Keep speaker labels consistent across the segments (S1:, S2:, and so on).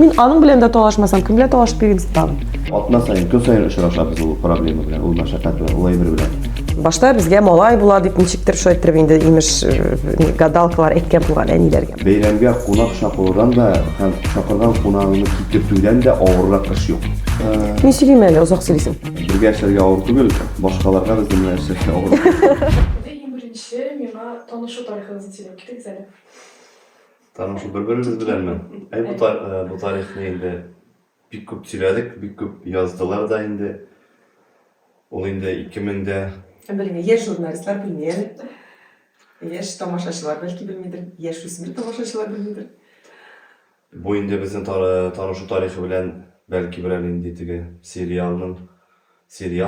S1: Мен аның белән дә талашмасам, кем белән талашып йөрим тагын.
S2: Атна сайын, көн сайын очрашабыз ул проблема белән, ул мәшәкать белән, ул әйбер белән.
S1: Башта безгә малай була дип ничектер шулай иттереп инде имеш гадалкалар әйткән булган әниләргә.
S2: Бәйрәмгә кунак чакырудан да һәм чакырган кунагыңны китертүдән дә авыррак эш юк.
S1: Мин сөйлим әле, озак сөйлисем.
S2: Бергә эшләргә авыр түгел, башкаларга безнең белән эшләргә авыр.
S3: Ең беренче миңа танышу тарихыгызны сөйләп китегез әле.
S2: Танышу бер-беребез беләнме? Бу тарихны инде бик күп сөйләдек, бик күп яздылар да инде. Ул инде 2000-дә
S1: Белмим, яшь журналистлар белмәр. Яшь тамашачылар бәлки белмидер, яшь үсмер тамашачылар белмидер.
S2: бу инде безнең танышу тарихы белән бәлки берәр инде теге сериал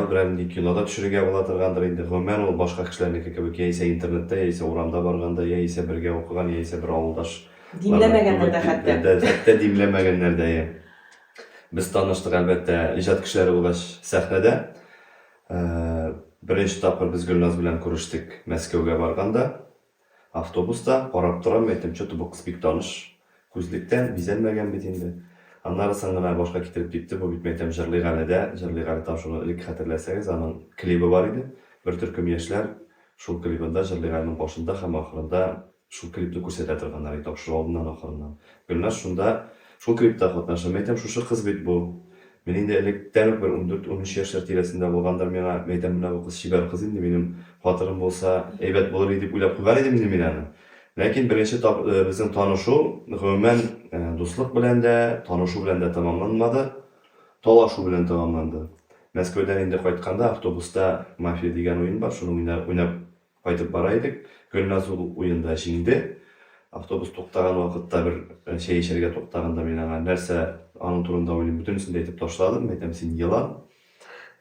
S2: белән инде кинода төшерергә була торгандыр инде. Гомумән ул башка кешеләрнеке кебек яисә интернетта, яисә урамда барганда, яисә бергә укыган, яисә бер авылдаш.
S1: Димләмәгәннәр дә хәтта.
S2: Хәтта димләмәгәннәр дә. Без таныштык әлбәттә иҗат кешеләре булгач сәхнәдә. Беренче тапкыр без Гөлназ белән күрештек Мәскәүгә барганда. Автобуста карап торам, әйтәм, чөтү бу кыз бик таныш. Күзлектән бизәлмәгән бит инде. Аннары соң гына башка китереп китте. Бу бит мәйтәм җырлый там шуны элек хәтерләсәгез, аның клибы бар иде. Бер төркем яшьләр шул клибында җырлыйганның башында һәм ахырында шул клипны күрсәтә торганнар иде, тапшыру алдыннан ахырыннан. Гөлназ шунда шул клипта катнаша. Мәйтәм, шушы кыз бит бу. Мин инде электән үк бер 14-13 яшьләр тирәсендә булгандыр, миңа мәйтәм, менә бу кыз чибәр кыз инде, минем хатырым булса, әйбәт булыр иде дип уйлап куйган идем инде мин аны. Ләкин беренче безнең танышу гомумән дуслык белән дә, танышу белән дә тамамланмады, талашу белән тамамланды. Мәскәүдән инде кайтканда автобуста мафия дигән уен бар, шуны уйнап кайтып бара идек. Гөлназ ул уенда җиңде. Автобус туктаган вакытта бер чәй эчәргә туктаганда мин аңа нәрсә аның турында уйлыйм, бөтенсен дә әйтеп ташладым. Әйтәм, син елан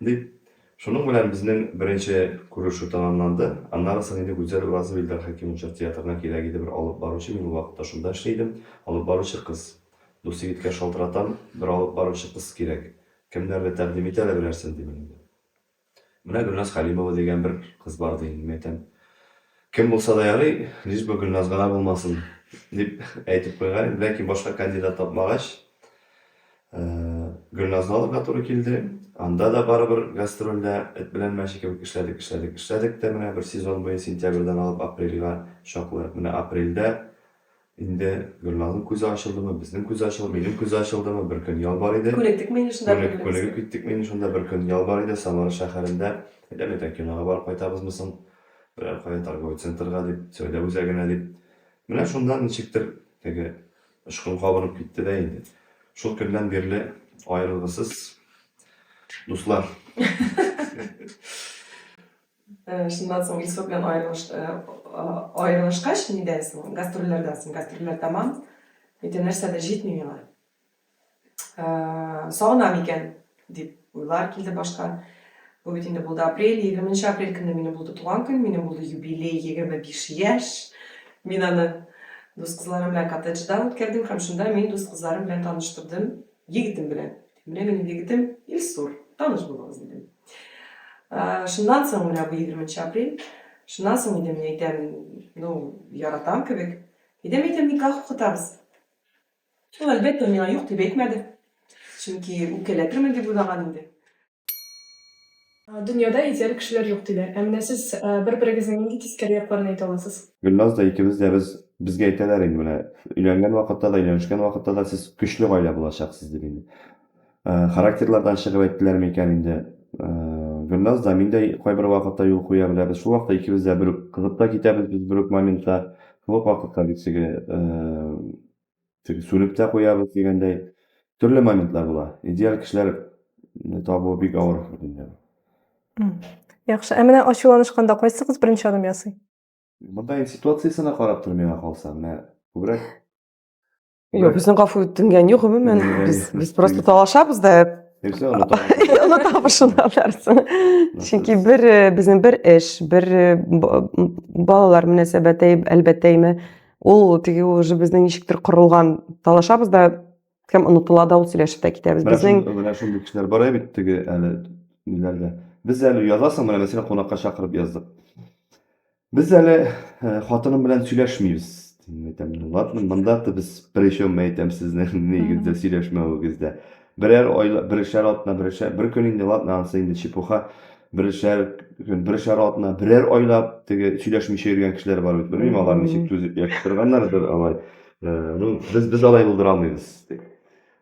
S2: дип. Шуның белән безнең беренче күрешү тамамланды. Аннары соң инде Гүзәл Уразов Хәкимович театрына кирәк иде бер алып баручы, мин ул вакытта шунда эшләйдем. Алып баручы кыз. Дус егеткә шалтыратам, бер алып баручы кыз кирәк. Кемнәргә тәкъдим итәләр беләрсең дим инде. Менә Гөлназ Хәлимова дигән бер кыз бар ди инде. Әйтәм, кем булса да ярый, лишь бу Гөлназ гына булмасын дип әйтеп куйган. Ләкин башка кандидат тапмагач, Гөлназны алырга туры килде. Анда да барыбер гастрольдә эт белән мәче кебек эшләдек тә менә бер сезон буе сентябрьдән алып апрельгә чаклы. Менә апрельдә инде Гөлназның күзе ачылдымы, безнең күз ачылды, минем күз ачылдымы, бер көн ял бар иде.
S1: Күнектек мен шунда
S2: Күнегеп киттек мин шунда, бер көн ял бар иде Самара шәһәрендә. Әйтәм, кинога барып кайтабызмы соң? Берәр кая торговый центрга дип, Сөйдә үзәгенә дип. Менә шунда ничектер теге ышкын кабынып китте дә инде. Шул көннән бирле аерылгысыз дуслар.
S1: Шундан соң Илсур белән аерылышкач, нидән соң? Гастрольләр тамам. Әйтәм, нәрсә дә җитми миңа. Сагынам икән дип уйлар килде башка. Бу бит инде булды апрель, 20 апрель көнне минем булды туган көн, минем булды юбилей 25 яшь. Мин аны дус кызларым белән коттеджда үткәрдем һәм шунда мин дус кызларым белән таныштырдым егетем белән. Менә минем егетем Илсур, таныш булыгыз дидем. Шундан соң менә бу 20 апрель, шуннан соң идем, мин әйтәм, яратам кебек. Әйтәм, никах укытабыз. Ул әлбәттә миңа юк дип әйтмәде. Чөнки үкәләтермен дип уйлаган инде.
S3: Дөньяда идеаль кешеләр юк диләр. Ә менә сез бер-берегезнең нинди тискәре якларын әйтә аласыз?
S2: Гөлназ да икебез дә безгә әйтәләр инде менә өйләнгән вакытта да, өйләнешкән вакытта да сез көчле гаилә булачаксыз дип инде. Характерлардан чыгып әйттеләр микән инде. Гөлназ да, мин дә кайбер вакытта юл куя беләбез. Шул вакытта икебез дә бер кызып та китәбез, без бер моментта. Шул вакытта теге сүнеп тә куябыз дигәндәй төрле моментлар була. Идеаль кешеләр табу бик авыр дөнья.
S3: Яхшы, ә менә ачуланышканда кайсы кыз беренче адым ясый?
S2: Мондай ситуациясына карап тор миңа калса, менә күбрәк.
S1: Юк, безнең гафу үтенгән юк, гомумән. Без просто талашабыз да.
S2: Нәрсә онытам?
S1: Онытабыз шундайларсын. Чөнки безнең бер эш, бер балалар мөнәсәбәте әлбәттә ул теге уже безнең ничектер корылган талашабыз да, кем онытыла да ул сөйләшеп тә китәбез.
S2: Менә шундый кешеләр бар бит теге әле ниләрдә. Без әле язасың, менә мәсәлән кунакка чакырып яздык. Без әле хатыным белән сөйләшмибез Mında da biz perişan meytem sizden negizde söyleşmegizde. Birişer atna bir gününde latna ansayında şipuha birişer atna birer oylap tege söyleşmişe yürüyen kişiler var bilmiyorum alar neçik tüzüp yakıştırganlardır ama biz alay bulduramıyoruz.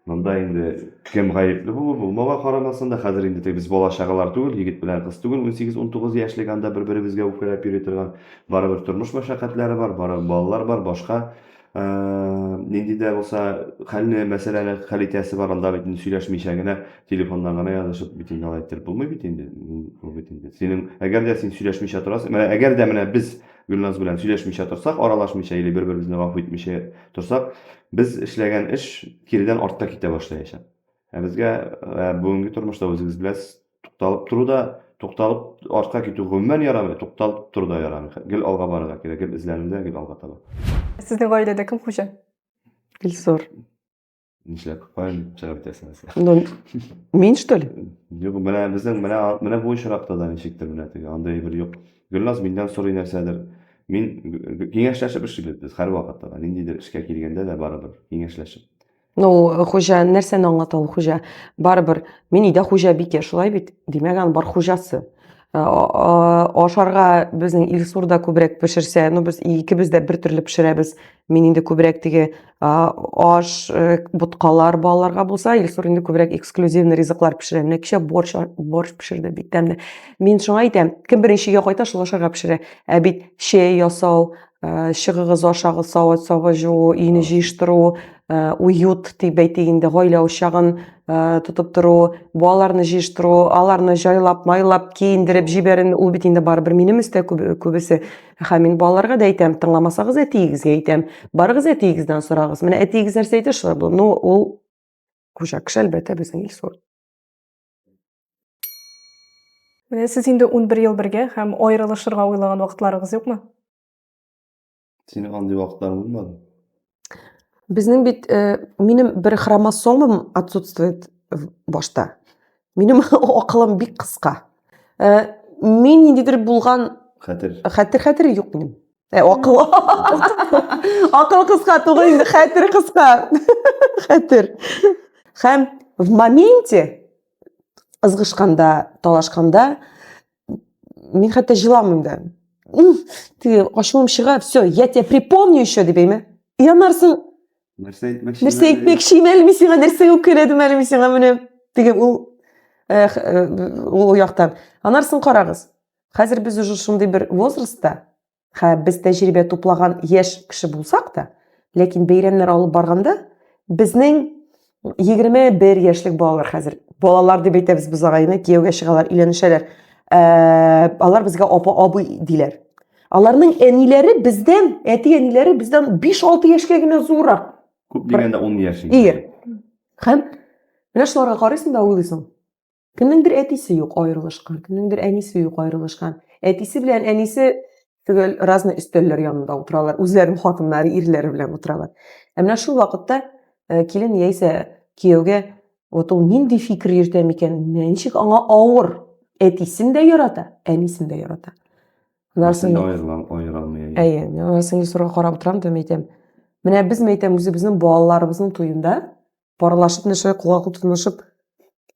S2: Mında endi kim gayipli bulmaga karamasında hazır endi biz bola şagalar tugul, yigit bilen kız tugul, 18-19 yaşlyganda bir-birimizge ukulap yürü turgan barabir turmuş maşakatları var, balalar var, başka nendi de bolsa halne meseleni kalitesi var anda bitin söyleşmeyişegine telefondan gana yazışıp bitin alaytır bulmay bitindi. Bu bitindi. Senin eger de sen söyleşmişe turasın, eger de mene biz Gülnaz bilen söyleşmişe tursak, aralaşmışa ile bir-birimizne gafı etmişe tursak, biz işlegen iş kiriden artda kite başlayacak. Bizge bugünkü turmuşda özünüz bilesiz, to'xtalib ortga ketu g'umman yaramay, to'xtalib turda yaramay. Gil alga barga kerak, gil izlarimizdan gil alga taba.
S3: Sizning oilada kim xo'ja?
S4: Gülsor.
S2: Nishlab qo'yim chiqib bitasiniz.
S4: Ну, men что ли?
S2: Yo'q, mana bu shiraqtadan eshikdir bunatiga. Anday bir yo'q. Gulnaz mendan so'ray narsadir. Men kengashlashib ishlaymiz biz har vaqtda. Nindidir ishga kelganda da baribir kengashlashib.
S4: Ну, xo'ja narsani anglatali xo'ja. Baribir men uyda xo'ja bika shulay bit. Demak, ani bor xo'jasi. Ашарга безнең Илсурда күбрәк пешерсә, ну без икебез дә бер төрле пешерәбез. Мин инде күбрәк теге аш, буткалар балаларга булса, Илсур инде күбрәк эксклюзивный ризыклар пешерә. Менә кичә борщ пешерде бик тәмле. Мин шуңа әйтәм, кем беренчегә кайта, шул ашарга пешерә. Ә бит чәй ясау, чыгыгыз ашагыз, савыт жуу, өйне җыештыру, уют дип әйтегәндә гаилә учагын тотып тору, балаларны җыештыру, аларны җайлап, майлап, киендереп җибәрен, ул бит инде барыбер минем өстә күбесе. Һәм мин балаларга да әйтәм, тыңламасагыз әтиегезгә әйтәм, барыгыз әтиегездән сорагыз. Менә әтиегез нәрсә әйтә шулай бу. Ну, ул хуҗа кеше әлбәттә безнең Илсур.
S3: Менә сез инде 11 ел бергә һәм аерылышырга уйлаган вакытларыгыз юкмы?
S2: Senin андый вакытларың булмады?
S4: Безнең бит минем бер хромосомам отсутствует башта. Минем акылым бик кыска. Мин ниндидер булган хәтер юк минем. Акыл кыска түгел инде, хәтер кыска. Хәтер. Һәм в моменте ызгышканда, талашканда мин хәтта җыламыйм да. Ты ачуым чыга, всё, я тебя припомню еще дип әйме. Янарсың нәрсә әйтмәкче әлме сиңа, нәрсә үкенәдем әлме сиңа, менә теге ул яктан. Анарсын карагыз. Хәзер без уже шундый бер возрастта, без тәҗрибә туплаган яшь кеше булсак та, ләкин бәйрәмнәр алып барганда, безнең 21 яшьлек балалар хәзер. Балалар дип әйтәбез без агайны, кияүгә чыгалар, өйләнешәләр. Алар безгә апа, абый диләр. Аларның әниләре бездән, әти әниләре бездән 5-6 яшькә генә зуррак.
S2: Күп дигәндә 10 яшь.
S4: Һәм менә шуларга карыйсың да уйлыйсың. Кемнеңдер әтисе юк аерылышкан, кемнеңдер әнисе юк аерылышкан. Әтисе белән әнисе түгел разный өстәлләр янында утыралар, үзләренең хатыннары, ирләре белән утыралар. Менә шул вакытта килен яисә кияүгә вот ул нинди фикер йөртә микән, ничек аңа авыр. Әтисен дә ярата, әнисен дә ярата. Нарсын
S2: аерылмый.
S4: Әйе, нарсын Илсурга карап утырам да әйтәм. Менә без әйтәм, үзебезнең балаларыбызның туенда парлашып, нәшә кулга тотынышып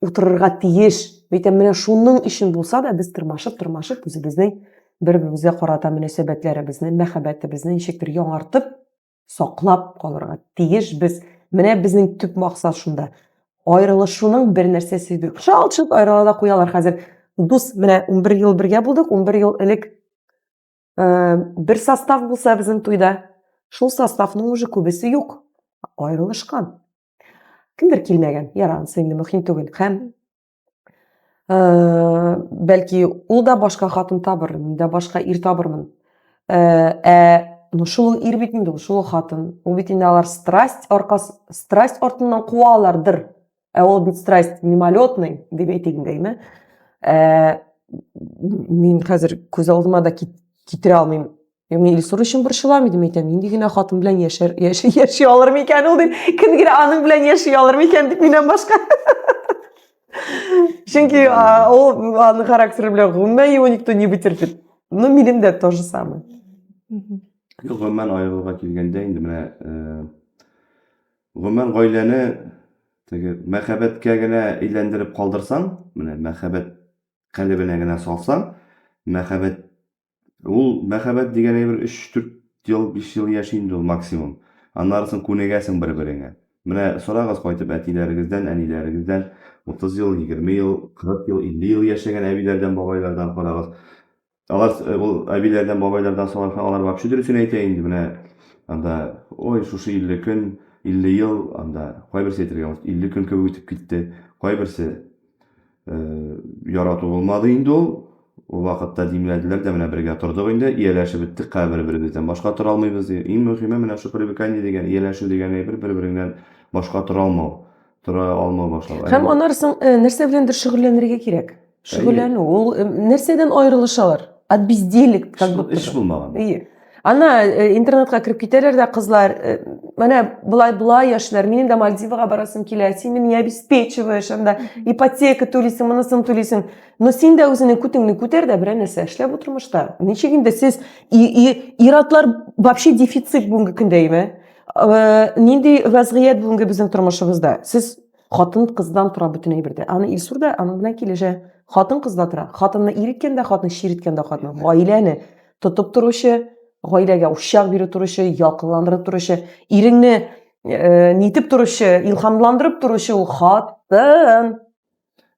S4: утырырга тиеш. Әйтәм, менә шуның өчен булса да без тырмашып, үзебезнең бер-беребезгә карата мөнәсәбәтләребезне, мәхәббәтебезне ничектер яңартып, саклап калырга тиеш без. Менә безнең төп максат шунда. Аерылышуның бер нәрсәсе юк. Шалчып аерылада куялар хәзер. Дус, менә 11 ел бергә булдык, 11 ел элек бер состав булса безнең туйда, шул составның уже күбесе юк. Аерылышкан. Кемдер килмәгән, ярансы инде мөһим түгел. Һәм бәлки ул да башка хатын табыр, мин дә башка ир табырмын. Ну шул ир бит инде, шул хатын. Ул бит инде алар страсть артыннан куалардыр. Ул бит страсть мимолетный, дип әйтегәндәйме? Мин хәзер күз алдыма да китерә алмыйм. Мин Илсур өчен борчылам идем, әйтәм, нинди генә хатын белән яши алыр микән ул дип, кем генә аның белән яши алыр микән дип миннән башка. Чөнки ул аның характеры белән гомумән его никто не вытерпит. Ну, минем дә то же самое.
S2: Yok, ben ayrılığa kelgende indi менә гомумән гаиләне теге мәхәббәткә генә әйләндереп калдырсаң, менә мәхәббәт калебенә генә салсаң, мәхәббәт мәхәббәт дигән әйбер 3-4 ел, 5 ел яши инде ул максимум. Аннарысын күнегәсең бер-береңә. Менә сорагыз кайтып әтиләрегездән, әниләрегездән 30 ел, 20 ел, 40 ел, 50 ел яшәгән әбиләрдән, бабайлардан карагыз. Алар ул әбиләрдән, бабайлардан сорасаң, алар вообще дөресен әйтә инде. Менә анда ой, шушы 50 көн, 50 ел, анда кайберсе әйтергә 50 көн кебек үтеп китте. Кайберсе ярату булмады инде ул. Ул вакытта димләделәр дә менә бергә тордык инде, ияләшеп беттек бер-беребездән. Башка тора алмыйбыз. Иң мөһиме менә шу привыкание дигән, ияләшү дигән әйбер бер-береңнән башка тора алмау башлау.
S4: Һәм анарсын нәрсә беләндер шөгыльләнергә кирәк. Шөгыльләнү, ул нәрсәдән аерылышалар? От бездельник, как будто.
S2: Эш булмаган.
S4: Ие. Ана интернетка кирип китәләр дә кызлар, менә булай яшьләр, минем дә Мальдивага барасым килә, син мине обеспечиваешь, анда ипотека түлисең, монысын түлисең. Но син дә үзеңнең күтеңне күтәр дә берәр нәрсә эшләп бу тормышта. Ничек инде сез иратлар вообще дефицит бүгенге көндәме? Нинди вазгыять бүгенге безнең тормышыбызда? Сез хатын кыздан тора бөтен әйбердә. Аны Илсурда, аның белән килешә. Хатын кызда тора. Хатынны иреткәндә, хатын ширеткәндә хатын. Гаиләне тотып торучы, гаиләгә ушак бирү туручы, якынландырып туручы, иреңне нитеп туручы, илһамландырып туручы ул хатын.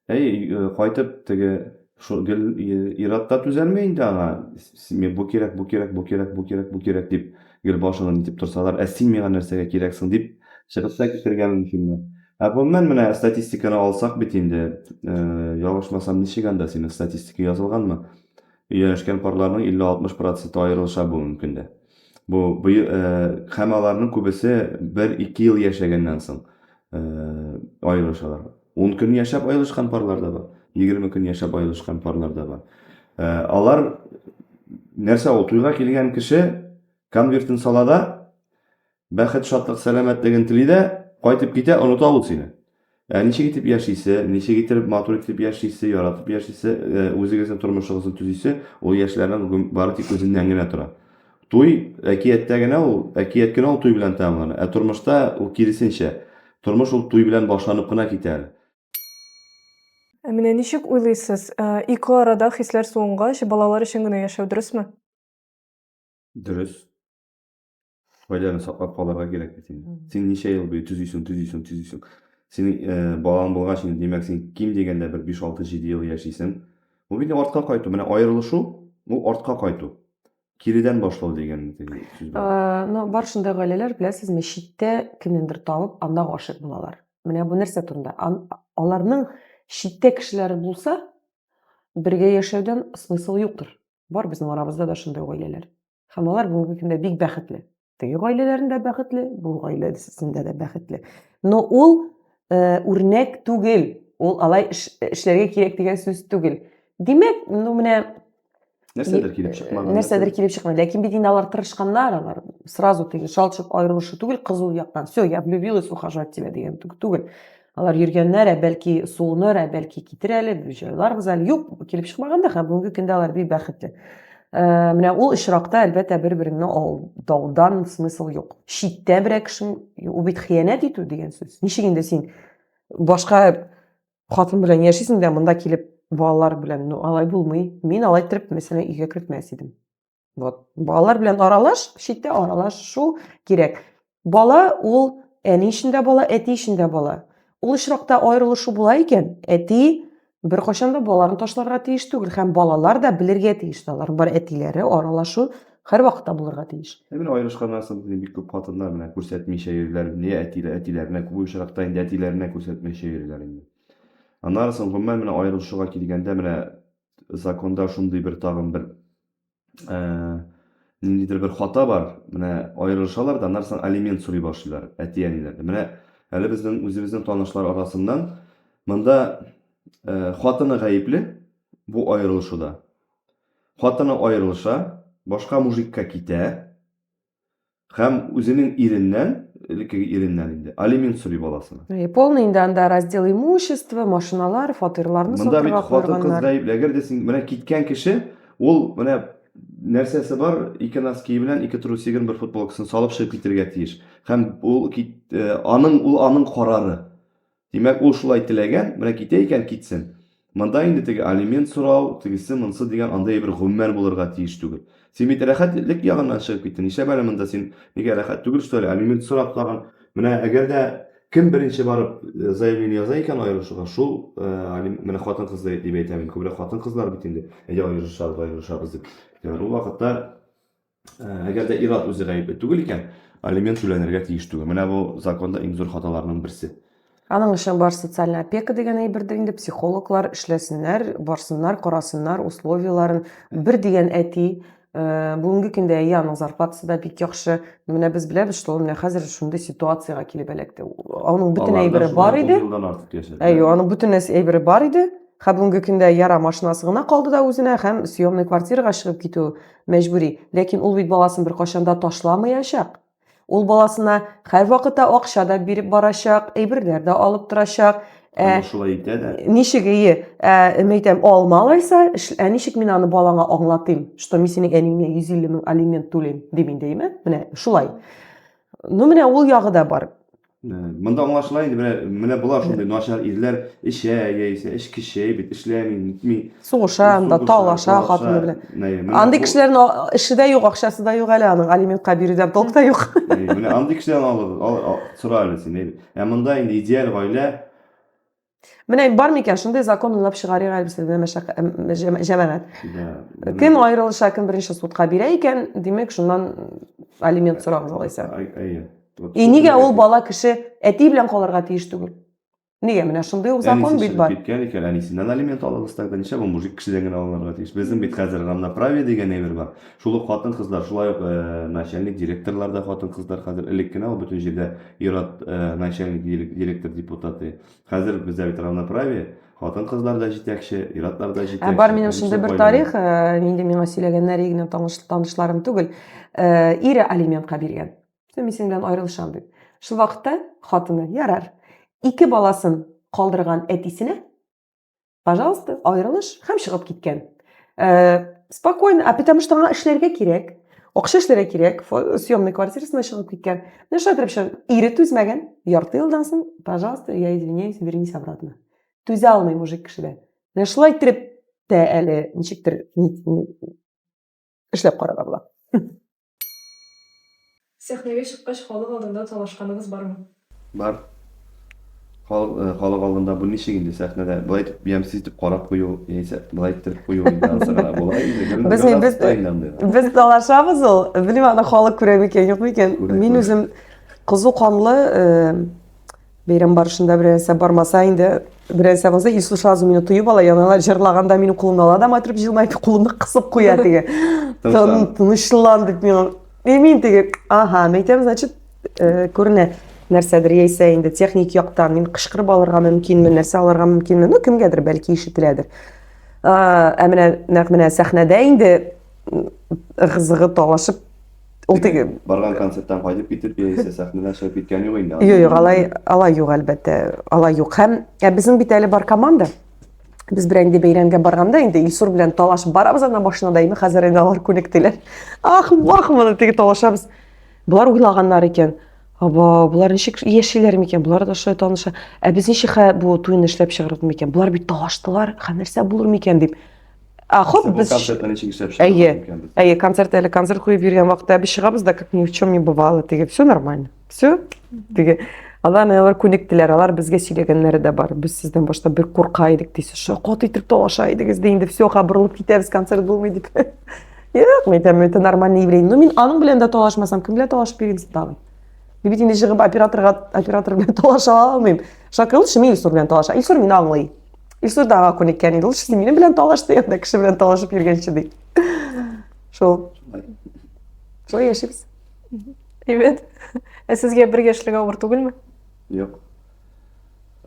S2: Кайтып теге шу иратта түзәлмәй инде аңа. Мен бу кирәк, бу кирәк, бу кирәк, бу кирәк, бу кирәк дип гел башын нитеп торсалар, син миңа нәрсәгә кирәксең дип чыгып та китергә мөмкинме? Гомумән менә статистиканы алсак бит инде, ялгышмасам ничек анда синең статистика язылганмы? Яшькән парларның 50-60% аерылыша бүгенге көндә. Бу һәм аларның күбесе 1-2 ел яшәгәннән соң аерылышалар. 10 көн яшәп аерылышкан парлар да бар. 20 көн яшәп аерылышкан парлар да бар. Алар нәрсә ул туйга килгән кеше конвертын сала да, бәхет, шатлык, сәламәтлеген тели дә, кайтып китә, оныта ул сине. Ничек итеп яшисе, ничек итеп матур итеп яшисе, яратып яшисе, үзегезнең тормышыгызны төзисе, ул яшьләрнең бары тик үзеннән генә тора. Туй әкияттә генә ул, әкият кенә ул туй белән тәмамлана. Тормышта ул киресенчә. Тормыш ул туй белән башланып кына китә.
S3: Менә ничек уйлыйсыз? Ике арада хисләр суынгач, балалар өчен генә яшәү дөресме?
S2: Дөрес. Гаиләне саклап калырга кирәк бит инде. Син ничә ел буе төзисең. Синең балаң булгач, димәк, син ким дигәндә бер 5-6-7 ел яшисең. Бу бит артка кайту, менә аерылышу, ул артка кайту. Киридән башлау дигән сүз бар.
S4: Но баршында гаиләләр беләсез, читтә кемнеңдер табып, анда гашык булалар. Менә бу нәрсә турында. Аларның читтә кешеләре булса, бергә яшәүдән смысл юктыр. Бар безнең арабызда да шундый гаиләләр. Һәм алар бүгенге көндә бик бәхетле. Теге гаиләләрендә бәхетле, бу гаиләсендә дә бәхетле. Но ул үрнәк түгел. Ул алай эшләргә кирәк дигән сүз түгел. Димәк, менә
S2: Нәрсәдер килеп чыкмаган.
S4: Нәрсәдер килеп чыкмады. Ләкин бит инде алар тырышканнар, алар сразу теге шалчып аерылышы түгел, кызыл яктан. Всё, я влюбилась, ухожу от тебя дигән түгел. Алар йөргәннәр, бәлки суыныр, бәлки китер әле, җайларбыз әле. Юк, килеп чыкмаган да, һәм бүгенге көндә алар бик бәхетле. Менә ул очракта әлбәттә бер-береңне алдаудан смысл юк. Читтә берәр кеше, ул бит хыянәт итү дигән сүз. Ничек инде син башка хатын белән яшисең дә, монда килеп балалар белән, алай булмый. Мин алай итеп, мәсәлән, өйгә кертмәс идем. Вот. Балалар белән аралаш, читтә аралашу кирәк. Бала ул әни ишендә бала, әти ишендә бала. Ул очракта аерылышу була икән, әти беркайчан да балаларын ташларга тиеш түгел, һәм балалар да белергә тиеш. Алар бар әтиләре, аралашу һәр вакытта булырга тиеш.
S2: Менә аерышканнан соң бик күп хатыннар менә күрсәтмичә йөриләр, не әтиләренә, күп очракта инде әтиләренә күрсәтмичә йөриләр инде. Аннан соң гомумән менә аерылышуга килгәндә менә законда шундый бер тагын бер ниндидер бер хата бар. Менә аерылышалар да, аннан соң алимент сорый башлыйлар әти-әниләрдән. Менә әле безнең үзебезнең танышлар арасыннан монда хатыны гаепле бу аерылышуда. Хатыны аерылыша, башка мужикка китә һәм үзенең иреннән инде алимент сорый баласына.
S4: Полный инде анда раздел имущества, машиналар, фатирларны
S2: Монда бит
S4: сатырга
S2: хатын кыз
S4: куйганнар.
S2: гаепле. Әгәр дә син менә киткән кеше, ул менә нәрсәсе бар, 2 носки белән 2 трусигын бер футболкасын салып чыгып китергә тиеш. Һәм аның карары. Димәк, ул шулай теләгән, менә китә икән китсен. Монда инде теге алимент сорау, тегесе монсы дигән андай бер гомер булырга тиеш түгел. Син бит рәхәтлек ягыннан чыгып киттең. Нишләп әле монда син нигә рәхәт түгел, что ли? Алимент сорап тагын. Менә әгәр дә кем беренче барып заявление яза икән аерышуга, шул менә хатын-кызлар дип әйтәм. Күбрәк хатын-кызлар бит инде. Әйдә аерышабыз дип. Yani ул вакытта әгәр дә ират үзе гаепле түгел икән, алимент түләнергә тиеш түгел. Менә бу законда иң зур хаталарның берсе.
S4: Аның өчен бар социаль опека дигән әйбердер инде, психологлар эшләсеннәр, барсыннар, карасыннар, условияларын. Бер дигән әти бүгенге көндә аның зарплатасы да бик яхшы. Менә без беләбез, что ул менә хәзер шундый ситуациягә килеп эләкте. Аның бөтен әйбере бар иде. Аның бөтен әйбере бар иде. Һәм бүгенге көндә яра машинасы гына калды да үзенә һәм съемный квартирага чыгып китү мәҗбүри. Ләкин ул бит баласын бер кашан да ташламаячак. Ул баласына һәр вакытта акча да биреп барачак, әйберләр дә алып торачак.
S2: Шулай итә дә.
S4: Ничек мәйтәм алмалайса, ничек мин аны балаңа аңлатыйм, что мин синең әнingә 150 мең алимент түлим дим инде, менә шулай. Ну менә ул ягы да бар.
S2: Монда аңлашыла инде, менә булар шундый начар ирләр яисә эш кеше бит эшләми, нитми.
S4: Сугыша, анда талаша хатыны белән. Андый кешеләрнең эше дә юк, акчасы да юк әле, аның алиментка бирүдә толк та юк.
S2: Менә андый кешеләрне алып сора әле син. Монда инде идеаль гаилә.
S4: Менә бар микән шундый закон уйлап чыгарыйк әлбәттә җәмәгать. Кем аерылыша, кем беренче судка бирә икән, димәк шуннан алимент сорагыз алайса. Нигә ул бала кеше әти белән калырга тиеш түгел? Нигә менә шундый ук закон бит бар.
S2: Киткән икән, әнисеннән алимент алыгыз тагы ничә бу мужик кешедән генә алырга тиеш. Безнең бит хәзер равноправие дигән әйбер бар. Шул ук хатын-кызлар, шулай ук начальник директорлар да хатын-кызлар хәзер элек кенә ул бөтен җирдә ират начальник директор депутаты. Хәзер бездә бит равноправие. Хатын-кызлар да җитәкче, иратлар да җитәкче.
S4: Бар минем шундый бер тарих, инде миңа сөйләгәннәр игенә танышларым түгел. Ире алиментка биргән. Мин синең белән аерылышам дип. Шул вакытта хатыны ярар. 2 баласын калдырган әтисенә, пожалуйста, аерылыш һәм чыгып киткән. Спокойно, потому что аңа эшләргә кирәк. Акча эшләргә кирәк. Съемный квартирасына чыгып киткән. Нәрсә дип ире түзмәгән. Ярты елдан соң, пожалуйста, я извиняюсь, вернись обратно. Түзә алмый мужик кешедә. Менә шулай итеп тә әле ничектер эшләп карарга була.
S3: Сәхнәгә чыккач, халык алдында талашканыгыз бармы?
S2: Бар. Халык алдында бу ничек инде сәхнәдә булай итеп ямсыз итеп карап кую, яисә булай итеп кую инде ансыгына була инде.
S4: Без талашабыз ул. Белмим, аны халык күрә микән, юк микән. Мин үзем кызу канлы бәйрәм барышында берәрсә бармаса инде, берәрсә булса, Иисус сразу мине туеп ала, яналар җырлаганда мине кулымны ала да матырып җылмайып кулымны кысып куя диге. Тынычлан дип мин теге, мәйтәм, значит, күренә нәрсәдер яисә инде техник яктан мин кычкырып алырга мөмкинме, нәрсә алырга мөмкинме, ну кемгәдер бәлки ишетеләдер. Менә сәхнәдә инде кызыгы талашып ул теге
S2: барган концерттан кайтып китеп, яисә сәхнәдә чыгып киткән юк инде.
S4: Юк, алай юк әлбәттә, алай юк. Һәм безнең бит әле бар команда. Без белән инде бәйрәмгә барганда инде Илсур белән талашып барабыз ана башында име, хәзер инде алар күнектеләр. Моны теге талашабыз. Булар уйлаганнар икән. Булар ничек яшиләр микән? Булар да шулай таныша. Без ничек бу туйны эшләп чыгарып микән? Булар бит талаштылар. Нәрсә булыр микән дип. Хоп, без
S2: концертта ничек эшләп чыгарып
S4: микән? Концерт куеп йөргән вакытта без чыгабыз да, как ни в чем не бывало. Теге все нормально. Все. Теге алар күнектеләр, алар безгә сөйләгәннәре дә бар. Без сездән башта бер курка идек дисез. Шакат итеп талаша идегез дә инде все кабырлып китәбез, концерт булмый дип. Юк, это нормальный еврей. Ну мин аның белән дә талашмасам, кем белән талашып йөрим тагын. Бит инде җыгып оператор белән талаша алмыйм. Шакыл шуны Илсур белән талаша. Илсур мине аңлый. Илсур да күнеккән инде. Ул шуны мине белән талашты, янда кеше белән талашып йөргәнче ди. Шул яшибез.
S3: Evet. Сезгә бергә эшләргә авыр түгелме?
S2: Юк.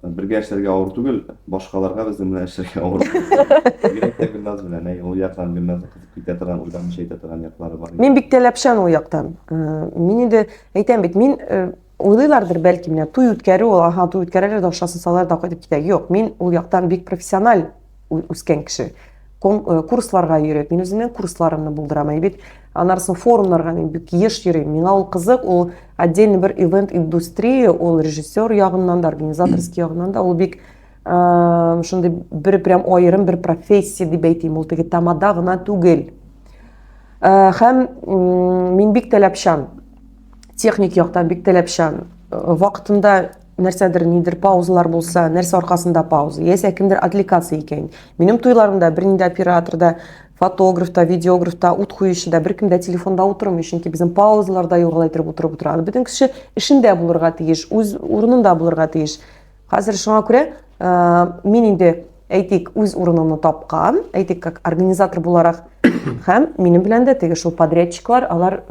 S2: Бергә эшләргә авыр түгел, башкаларга безнең белән эшләргә авыр. Бигрәк тә Гөлназ белән, ул яктан Гөлназ кызып китә торган, уйламыш әйтә торган яклары бар.
S4: Мин бик тәләпшән ул яктан. Мин инде әйтәм бит, мин уйлыйлардыр бәлки менә туй үткәрү, туй үткәрәләр дә акчасын салар да кайтып китә. Юк, мин ул яктан бик профессиональ үскән кеше. курсларга йөрөп, мин үземнең курсларымны булдырам. Бит анарсын форумнарга мин бик еш йөрим. Миңа ул кызык, ул отдельный бер ивент индустрия, ул режиссер ягыннан да, организаторский ягыннан да, ул бик шундый бер прям аерым бер профессия дип әйтим, ул теге тамада гына түгел. Һәм мин бик таләпчән, техник яктан бик таләпчән. Вакытында нәрсәдер нидер паузалар булса, нәрсә аркасында пауза, яисә кемдер отвлекаться икән. Минем туйларымда бернинди операторда, фотографта, видеографта, ут куючыда, беркемдә телефонда утырмый, чөнки безнең паузаларда югалтырып утырып утыра. Бөтен кеше эшендә булырга тиеш, үз урынында булырга тиеш. Хәзер шуңа күрә мин инде әйтик үз урынымны тапкан, әйтик как организатор буларак һәм минем белән дә теге шул подрядчиклар, алар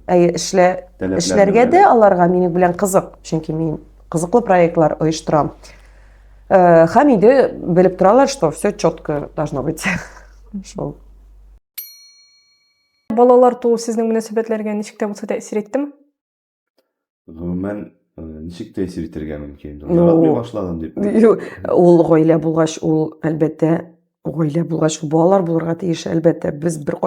S4: эшләргә дә аларга минем белән кызык, чөнки мин кызыклы проектлар оештырам. Һәм инде белеп торалар, что все четко должно быть. Шул.
S3: Балалар туу сезнең мөнәсәбәтләргә ничек тә булса тәэсир иттеме?
S2: Гомумән ничек тәэсир итәргә мөмкин? Яратмый башладым дип.
S4: Ул гаилә булгач, ул әлбәттә гаилә булгач балалар булырга тиеш, әлбәттә. Без бер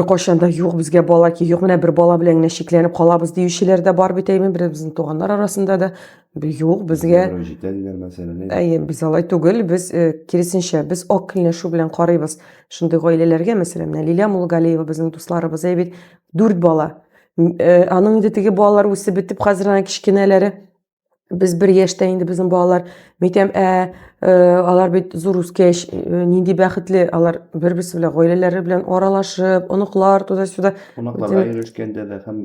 S4: кашанда юк безгә бала ки, юк менә бер бала белән генә шикләнеп калабыз диючеләр дә бар бит әйме, безнең туганнар арасында да. Юк, безгә
S2: Җитәләр мәсәләне.
S4: Без алай түгел, без киресенчә, без ак килнәшү белән карыйбыз. Шундый гаиләләргә, мәсәлән, Лилия Мулгалиева безнең дусларыбыз бит 4 бала. Аның инде теге балалар үсеп бетеп, хәзер аны кичкенәләре. Без бер яшьтә инде безнең балалар, мәйтәм, алар бит зур үскәч, нинди бәхетле, алар бер-берсе белән гаиләләре белән аралашып, оныклар туда-сюда.
S2: Кунакларга йөрүшкәндә дә һәм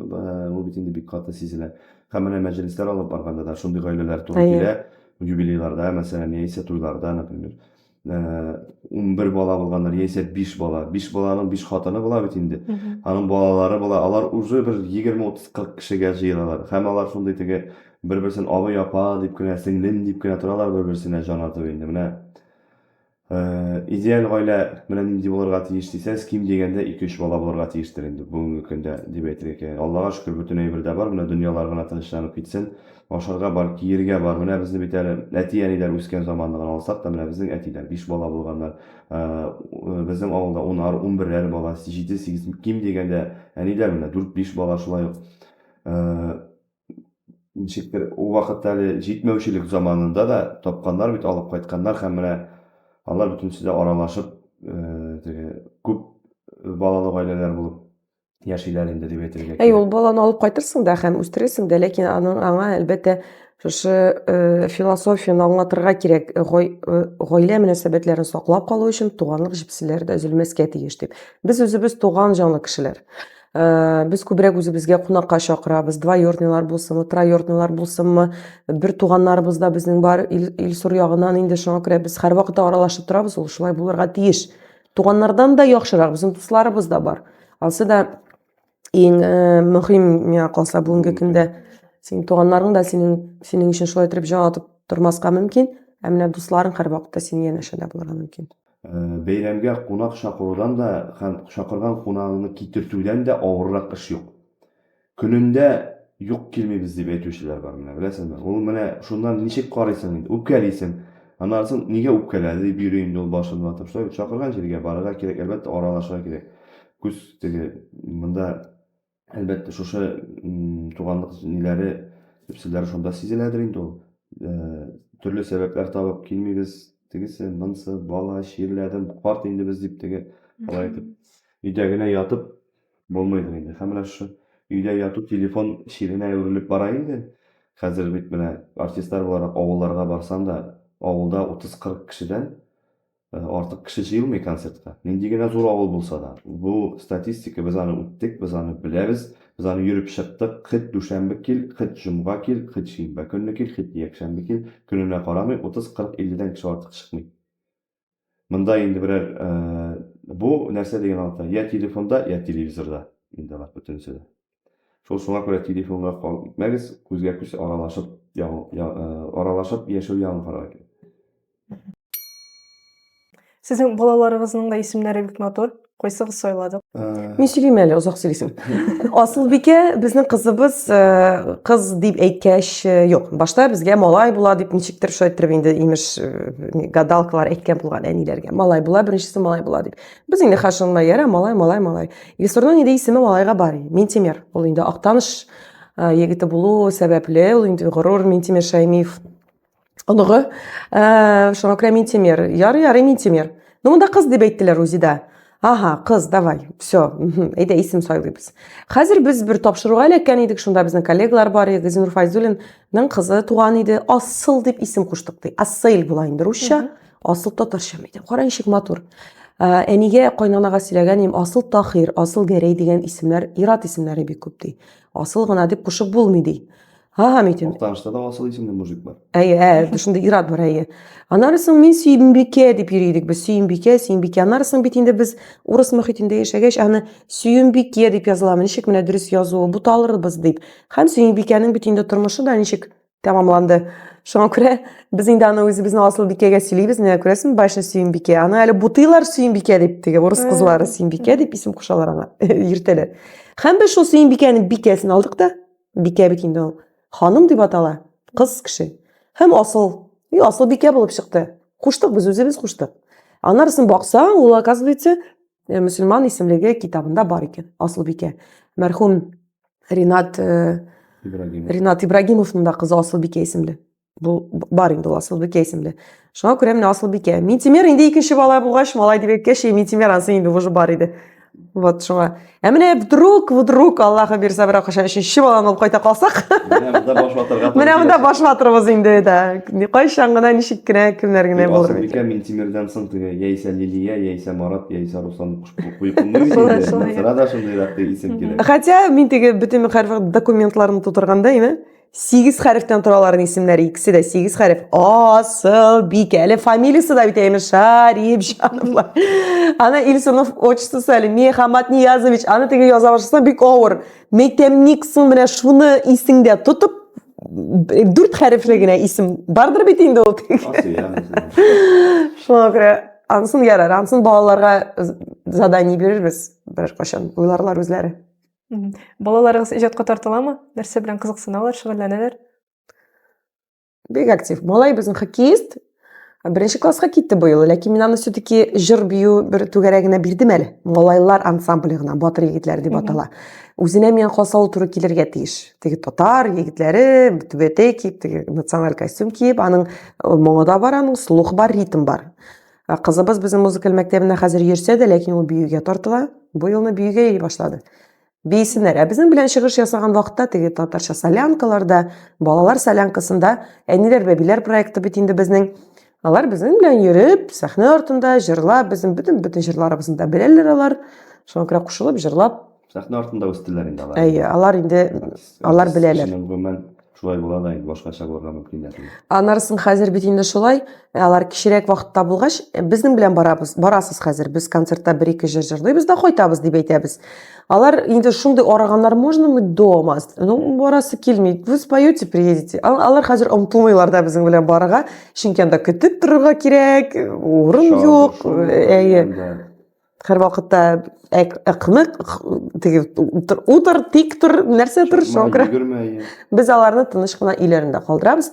S2: ул бит инде бик каты сизелә. Һәм менә мәҗлесләр алып барганда да шундый гаиләләр туры килә. Юбилейларда, мәсәлән, яисә туйларда, например, 11 бала булганнар, яисә 5 бала. 5 баланың 5 хатыны була бит инде. Аның балалары була, алар уже бер 20-30-40 кешегә җыелалар. Һәм алар шундый теге бер-берсен абый апа дип кенә, сеңлем дип кенә торалар бер-берсенә җан атып инде. Менә идеаль гаилә менә нинди булырга тиеш дисәз, ким дигәндә 2-3 бала булырга тиештер инде бүгенге көндә дип әйтергә кирәк. Аллага шөкер, бөтен әйбер дә бар, менә дөньялар гына тынычланып китсен, ашарга бар, киергә бар. Менә безне бит әле әти-әниләр үскән заманны гына алсак та, менә безнең әтиләр 5 бала булганнар. Безнең авылда 10-11 бала, 7-8 ким дигәндә әниләр менә 4-5 бала шулай ук. Ничектер, ул вакытта әле җитмәүчелек заманында да тапканнар бит, алып кайтканнар һәм менә алар бөтенсе дә аралашып, теге күп балалы гаиләләр булып яшиләр инде дип әйтергә кирәк.
S4: Ул баланы алып кайтырсың да һәм үстерерсең дә, ләкин аңа әлбәттә шушы философияны аңлатырга кирәк. Гаилә мөнәсәбәтләрен саклап калу өчен туганлык җепселәре дә өзелмәскә тиеш дип. Без үзебез туган җанлы кешеләр. Без күбрәк үзебезгә кунакка чакырабыз, двоюродныйлар булсынмы, троюродныйлар булсынмы, бер туганнарыбыз да безнең бар, Илсур ягыннан инде шуңа күрә без һәрвакыт аралашып торабыз, ул шулай булырга тиеш. Туганнардан да яхшырак безнең дусларыбыз да бар. Алсы да иң мөһим миңа калса бүгенге көндә синең туганнарың да синең өчен шулай итеп җан атып тормаска мөмкин, ә менә дусларың һәрвакытта синең янәшәдә булырга мөмкин.
S2: Бәйрәмгә кунак чакырудан да һәм чакырган кунагыңны китертүдән дә авыррак эш юк. Көнендә юк килмибез дип әйтүчеләр бар менә, беләсеңме? Ул менә шуннан ничек карыйсың инде? Үпкәлисең. Аннан нигә үпкәләде дип йөри инде ул башын ватып. Шулай чакырган җиргә барырга кирәк, әлбәттә аралашырга кирәк. Күз теге монда әлбәттә шушы туганлык ниләре, төпселәре шунда сизеләдер инде ул. Төрле сәбәпләр табып килмибез. Тегесе, монсы, бала, ширләдем, карт инде без дип теге, алай итеп. Өйдә генә ятып булмыйдыр инде. Һәм менә шу өйдә яту телефон ширенә әверелеп бара инде. Хәзер бит менә артистлар буларак авылларга барсам да, авылда 30-40 кешедән артык кеше җыелмый концертка. Нинди генә зур авыл булса да. Бу статистика, без аны үттек, без аны беләбез. Biz аны йөреп чыктык, хит дүшәмбе кил, хит җомга кил, хит шимбә көнне кил, хит якшәмбе кил, көненә карамый 30-40-50дән кеше артык чыкмый. Монда инде берәр бу нәрсә дигән ата, я телефонда, я телевизорда инде бар бөтенсе дә. Шуңа күрә телефонга калып китмәгез, күзгә күз аралашып яшәү ягын карарга кирәк.
S3: Сезнең балаларыгызның да исемнәре бик матур. Койсыгыз сайладык.
S4: Мен сөйлеймін әлі, ұзақ сөйлейсің. Асылбике, біздің қызыбыз қыз деп әйткәш, жоқ. Башта бізге малай була деп ничектер шойттырып енді имеш гадалкалар әйткен булган әниләргә. Малай була, беренчесе малай була дип. Без инде хашынма яра, малай. Илсурның инде исеме малайга бар. Минтимер. Ул инде Актаныш егете булу сәбәпле, ул инде горур Минтимер Шаймиев. Оныгы. Шуңа күрә Минтимер. Ярый, Минтимер. Ну, монда кыз дип әйттеләр Үзидә. Ага, кыз, давай, все, әйдә исем сайлыйбыз. Хәзер без бер тапшыруга эләккән идек, шунда безнең коллегалар бар, Газинур Файзуллинның кызы туган иде, Асыл дип исем куштык ди. Асыл була инде русча, Асыл татарча мәйдә. Кара ничек матур. Әнигә, кайнанага сөйләгән идем, Асыл Тахир, Асыл Гәрәй дигән исемнәр, ир-ат исемнәре бик күп ди. Асыл гына дип кушып булмый ди. Ага, митем.
S2: Актанышта да асыл исемле мужик бар.
S4: Шунда ир-ат бар, Анарысын мен Сүйімбике деп йөридек. Без Сүйімбике. Анарысын бит инде без урыс мөхитендә яшәгәч, аны Сүйімбике дип языламы. Ничек менә дөрес язуы, бу талырбыз дип. Һәм Сүйімбикәнең бит инде тормышы да ничек тәмамланды. Шуңа күрә без инде аны үзебезнең Асылбикәгә сөйлибез, менә күрәсең, башны Сүйімбике. Аны әле бутыйлар Сүйімбике дип теге урыс кызлары Сүйімбике дип исем кушалар аңа. Йөртәләр. Һәм без шул Сүйімбикәнең бикәсен алдык да, бикә бит инде ул ханым дип атала, кыз кеше. Һәм Асылбике булып чыкты. Куштык без үзебез куштык. Анарысын баксаң, ул оказывается мөселман исемлеге китабында бар икән, Асылбике. Мәрхүм Ринат Ибрагимовның да кызы Асылбике исемле. Бу бар инде Асылбике исемле. Шуңа күрә менә Асылбике. Минтимер инде икенче бала булгач, малай дип әйткәч, Минтимер ансы инде уже бар иде. Вот шуңа. Менә вдруг Аллаһы бирсә бер кашан өченче баланы алып кайта калсак. Менә монда баш ватырбыз инде да. Кайчан гына ничек кенә кемнәр генә булыр.
S2: Асылбике Минтимердән соң теге яисә Лилия, яисә Марат, яисә Руслан куеп куймый. Сырада шундый рәтле исем кирәк.
S4: Хотя мин теге бөтен хәреф документларны тутырганда, 8 хәрефтән тораларның исемнәре, икесе дә 8 хәреф. Асылбике. Әле фамилиясы да бит Шарип Җановлар. Аны Илсурның отчествосы әле Мехмат Ниязович. Аны теге яза башласаң бик авыр. Мектепниксың менә шуны исеңдә тотып 4 хәрефле генә исем бардыр бит инде ул. Шуңа күрә ансын ярар, ансын балаларга задание бирербез. Бер кашан уйларлар үзләре.
S3: Балаларыгыз иҗатка тартыламы? Нәрсә белән кызыксыналар, шөгыльләнәләр?
S4: Бик актив. Малай безнең хоккеист. Беренче класска китте бу ел, ләкин мин аны все-таки җыр бию бер түгәрәгенә бирдем әле. Малайлар ансамбле гына, батыр егетләр дип атала. Үзенә мен хасал туры килергә тиеш. Теге татар егетләре, түбәтә киеп, теге националь костюм киеп, аның моңы да бар, аның слух бар, ритм бар. Кызыбыз безнең музыкаль мәктәбендә хәзер йөрсә дә, ләкин ул биюгә тартыла. Бу елны биюгә йөри башлады. Бейсеннәр. Безнең белән чыгыш ясаган вакытта теге татарча солянкаларда, балалар солянкасында әниләр бәбиләр проекты бит инде безнең. Алар безнең белән йөреп, сәхнә артында җырлап, безнең бөтен җырларыбызны да беләләр алар. Шуңа күрә кушылып җырлап.
S2: Сәхнә артында үстеләр инде алар.
S4: Алар инде алар беләләр.
S2: Шулай була да инде башкача булырга мөмкин дә.
S4: Анарысын хәзер бит инде шулай. Алар кичерәк вакытта булгач, безнең белән барасыз хәзер. Без концертта 1-2 җыр җырлыйбыз да кайтабыз дип әйтәбез. Алар инде шундый араганнар можно мы дома. Ну, барасы килми. Вы споете, приедете. Алар хәзер омтылмыйлар да безнең белән барырга. Чөнки анда көтеп торырга кирәк, урын юк. Һәр вакытта әкмәк теге утыр, тик тор, нәрсә тор, шуңа. Без аларны тыныч кына өйләрендә калдырабыз.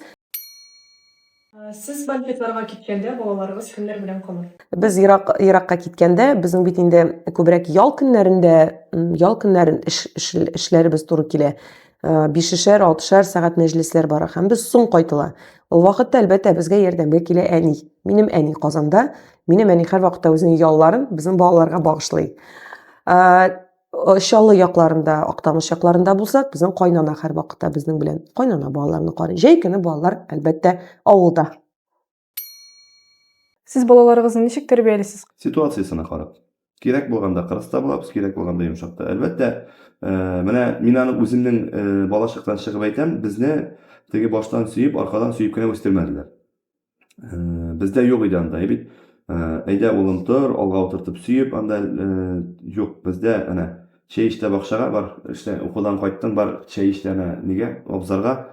S3: Сез банкетларга киткәндә балаларыгыз кемнәр белән калыр?
S4: Без Иракка киткәндә, безнең бит инде күбрәк ял көннәрен эшләребез туры килә. 5-6 сәгать мәҗлесләр бара һәм без соң кайтыла. Ул вакытта әлбәттә безгә ярдәмгә килә әни. Минем әни Казанда, минем әни һәр вакытта үзенең ялларын безнең балаларга багышлый. Шаллы якларында, Актаныш якларында булсак, безнең кайнана һәр вакытта безнең белән кайнана балаларны карый. Җәй көне балалар әлбәттә авылда.
S3: Сез балаларыгызны ничек тәрбиялисез?
S2: Ситуациясына карап. Кирәк булганда кырыста булабыз, кирәк булганда йомшакта. Әлбәттә, менә мин аны үземнең балачактан чыгып әйтәм, безне теге баштан сөеп, аркадан сөеп кенә үстермәделәр. Бездә юк иде анда, бит. Әйдә улым тор, алга утыртып сөеп, анда юк, бездә әнә чәй эчтә бакчага бар, эштә укудан кайттың, бар чәй эчтә нигә, абзарга.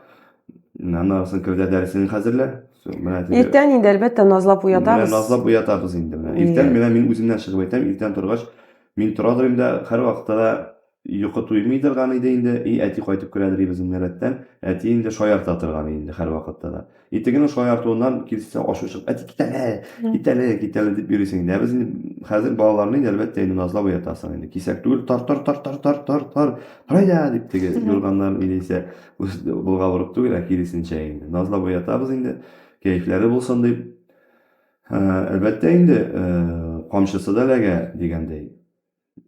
S2: Аннан кердә дәресен хәзерлә.
S4: Иртән инде әлбәттә назлап уятабыз.
S2: Назлап уятабыз инде. Иртән мин үземнән чыгып әйтәм, иртән торгач Min turadыр indi her wagtda da ýoky tuýmy durgan indi indi äti gaýtyp kirädir bizim meretden. Äti indi şoýarta turgan indi her wagtda da. Itigini şoýartyndan kilse aşyşyp äti gitele dip ýürüsiň. Näme biz häzir balalaryny elbetde indi nazlap ýatasyň indi. Kisek tugul tar. Haýda dip tege ýurganlar ise bulga vurup tugul kilisinçe indi. Nazlap ýatabız indi. Keyifleri bolsun dip. Elbetde indi komşusy da lege degендей.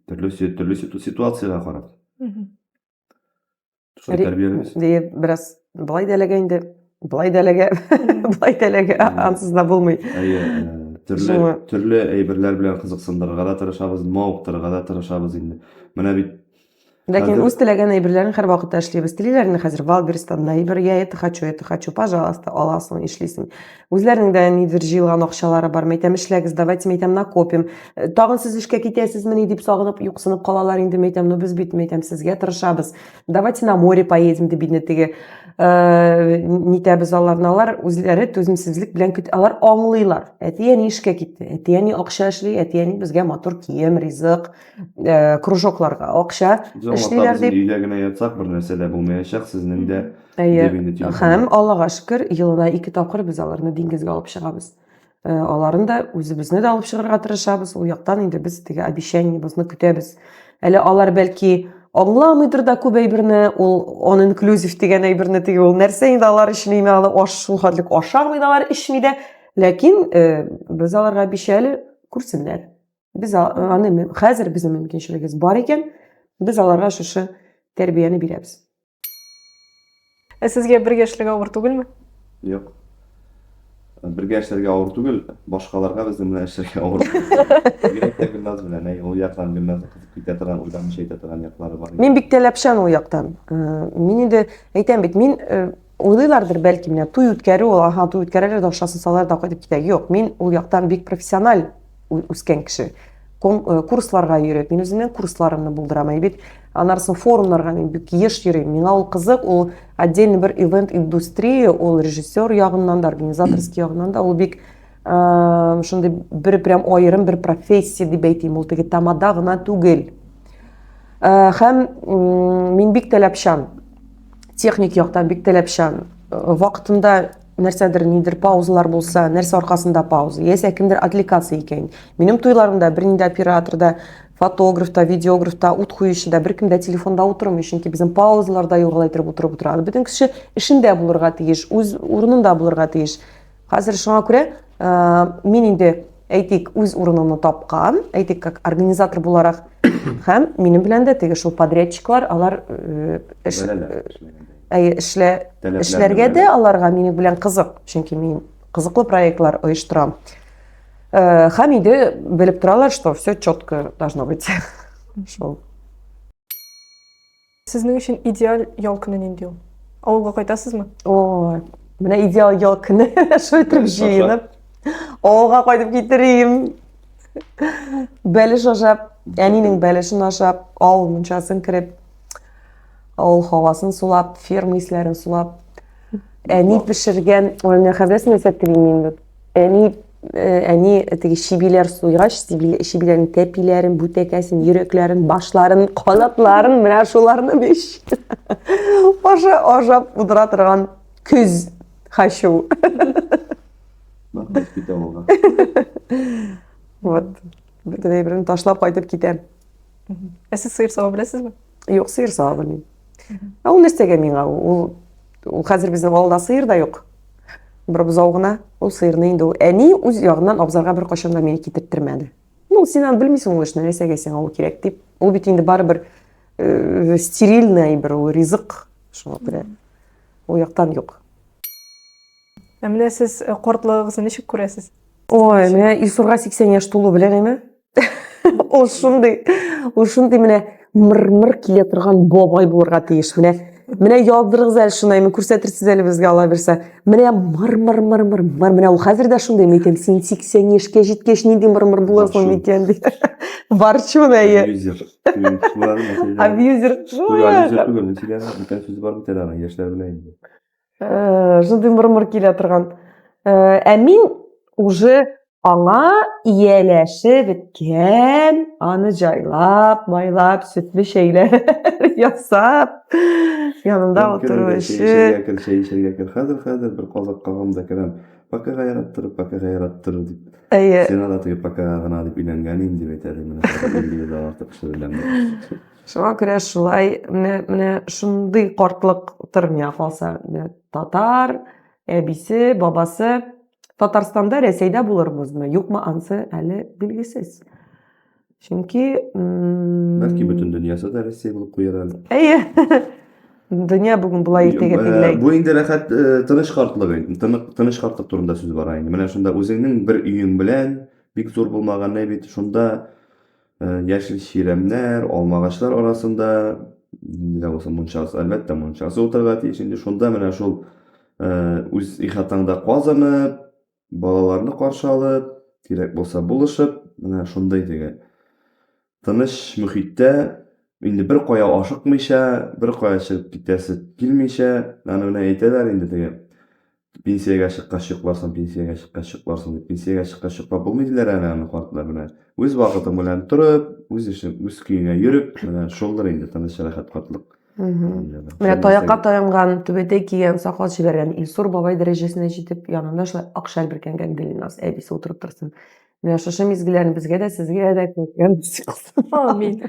S2: Türlü situasiýalar garap. Şol terbiyelemiz.
S4: diye biraz balay delege ansız da bolmaý.
S2: Türlü eýberler bilen kızyksyndyrgalar tırşabız, mawukdyrgalar tırşabız indi. Mene bit
S4: Lakin üst tilegen eýberlerini her wagtda işleýbiz. Dilerini häzir Wildberries'tan eýber ýa это хочу, пожалуйста, alasyň, işlisin. Үзләринең нидер җыелган акчалары бар. Мәйтәм эшләгез, давайте мәйтәм накопим. Тагын сез эшкә китәсезме дип сагынып, юксынып калалар инде мәйтәм, ну без бит мәйтәм сезгә тырышабыз. Давайте на море поедем дип битне теге нитәбез аларналар үзләре түземсезлек белән алар аңлыйлар. Әтияни эшкә китте. Әтияни акча эшли, әтияни безгә матур кием, ризык, кружокларга акча эшлиләр дип.
S2: Öýde gene ýatsak bir nerse de bolmaýaçak sizin de
S4: Hem Allah'a şükür yılda 2 tapkır biz alarını dengizge alıp çıgabız. Aların da özübüzni de alıp çıgırga tırışabız. O ýaktan indi biz tege обещаниябызны kütäbіз. Әле алар belki аңламыйдыр да күп әйберне, ol inclusive дигән әйберне теге ул нәрсә инде алар өчен ималы аш шул хәтлек ашагмый да алар ичми дә. Ләкин без аларга обещали күрсеннәр. Biz аны хәзер безнең мөмкинчелегебез бар икән, biz аларга шушы тәрбияне бирәбез.
S3: Sizge bir geçlik awır түгелме?
S2: Ýok. Birge eşlerge awır tugul, başgalarga bizim bilen eşlerge awır. Gerekde Gülnaz bilen, ol ýakdan Gülnaz kyzyp gitýän, uýlanýy şey etýän ýaklary bar.
S4: Min bik telepşan o ýaktan. Mini de әйтәм bit, min uýlaýlardyr belki mine tuý ütkäri ol, aha tuý ütkärler de akşasyn salar da gaýdyp gitär. Ýok, min ol ýaktan bik professional üsken kişi. Kurslarga ýörep, min özümden kurslarymny bulduramay bit. Anarsyň forumlarga men bik ýeş ýörem. Miňa ol kyzyk, ol отдельный bir event industrия, ol rejissёr ýagyndan da, organizatorski ýagyndan da ol bik şunday bir prям aýrym bir professiýa diп әйтим, ol tege tamada gına tugel. Hem min bik telepşan, техник ýaktan bik telepşan. Wagtynda нәрсәдер нидер паузалар булса, нәрсә аркасында пауза, яисә кимдер отвлекация икән. Минем туйларымда бер нинди операторда, фотографта, видеографта, ут куючында, бер кимдә телефонда утырмый, чөнки безнең паузаларда югылайтырып утырып утырады. Бүтән кеше эшендә булырга тиеш, үз урынында булырга тиеш. Хәзер шуңа күрә мин инде әйтик үз урынымны тапкан, әйтик как организатор буларак һәм минем белән дә теге шул подрядчиклар, алар эшләргә дә аларга минем белән кызык, чөнки мин кызыклы проектлар оештырам. Һәм инде белеп торалар, что все четко должно быть. Шул.
S3: Сезнең өчен идеаль ял көне нинди ул? Авылга кайтасызмы?
S4: Ой, менә идеал ял көне шул итеп җыенып, авылга кайтып китерим. Бәлеш ашап, әнинең бәлешен ашап, авыл мунчасын кирип, авыл һавасын сулап, ферма исләрен сулап, әни пешергән, менә хәзер нәрсә әни теге шибиләр суйгач, шибиләрнең тәпиләрен, бүтәкәсен, йөрәкләрен, башларын, канатларын, менә шуларны биш. Баша ашап утыра торган күз хочу. Вот. Бүтән берен ташлап кайтып китәм.
S3: Сез сыйыр саба беләсезме?
S4: Юк, сыйыр саба белмим. Ул нәрсәгә миңа? Ул хәзер безнең авылда сыйыр да юк. Бер бузау гына, ул сыйырны инде ул әни үз ягыннан абзарга бер качан да мине китертермәде. Ну, син аны белмисең ул эшне, нәрсәгә сиңа ул кирәк дип. Ул бит инде барыбер стерильный бер ризык, шуңа күрә. Ул яктан юк.
S3: Менә сез картлыгыгызны ничек күрәсез?
S4: Ой, менә Илсурга 80 яш тулу белән әме? Ул шундый менә мыр-мыр килә торган бабай булырга тиеш. Менә яздырыгыз әле шуны, мен күрсәтерсез әле безгә Алла берсә. Менә мыр. Менә ул хәзер дә шундый мәйтәм, син 80 яшькә җиткәч нинди мыр буласың микән ди. Барчун әйе. Абьюзер. Шундый мыр килә торган. Ә мин уже аңа ияләшеп беткән, аны җайлап, майлап, сөтле шәйләр ясап, янында утыру өчен.
S2: Шәй хәзер бер казак кагымда керәм. Пакага яраттырып дип.
S4: Әйе.
S2: Сен анда теге пакага гына дип өйләнгән инде бит әле менә 50 елда артык кешеләрдән.
S4: Шуңа күрә шулай, менә шундый картлык тормыя калса, татар, әбисе, бабасы Татарстанда, Рәсәйдә булырбызмы, юкмы, ансы әле билгесез. Чөнки
S2: Бәлки бөтен дөньясы да Россия булып куяр әле.
S4: әйе. Дөнья бүген булай иртәгә тегеләй.
S2: Бу инде рәхәт тыныч картлык, тыныч картлык турында сүз бара инде. Менә шунда үзеңнең бер өең белән бик зур булмаган бит, шунда яшел чирәмнәр, алмагачлар арасында нидә булса мунчасы, әлбәттә мунчасы утырга тиеш инде. Шунда менә шул үз ихатаңда казынып, балаларны каршы алып, кирәк булса булышып, менә шундай теге тыныч мөхиттә инде бер кая ашыкмыйча, бер кая чыгып китәсе килмичә, аны менә әйтәләр инде теге пенсиягә чыккач йокларсың, пенсиягә чыккач йокларсың дип. Пенсиягә чыккач йоклап булмый диләр әле аны картлар менә. Үз вакытың белән торып, үз эшең, үз көеңә йөреп, менә шулдыр инде тыныч рәхәт картлык.
S4: Менә таякка таянган, түбәтәй кигән, сакал җибәргән Илсур бабай дәрәҗәсенә җитеп, янында шулай ак шәл бөркәнгән Гөлназ әбисе утырып торсын. Менә шушы мизгелләрне безгә дә, сезгә дә күргән.
S3: Амин.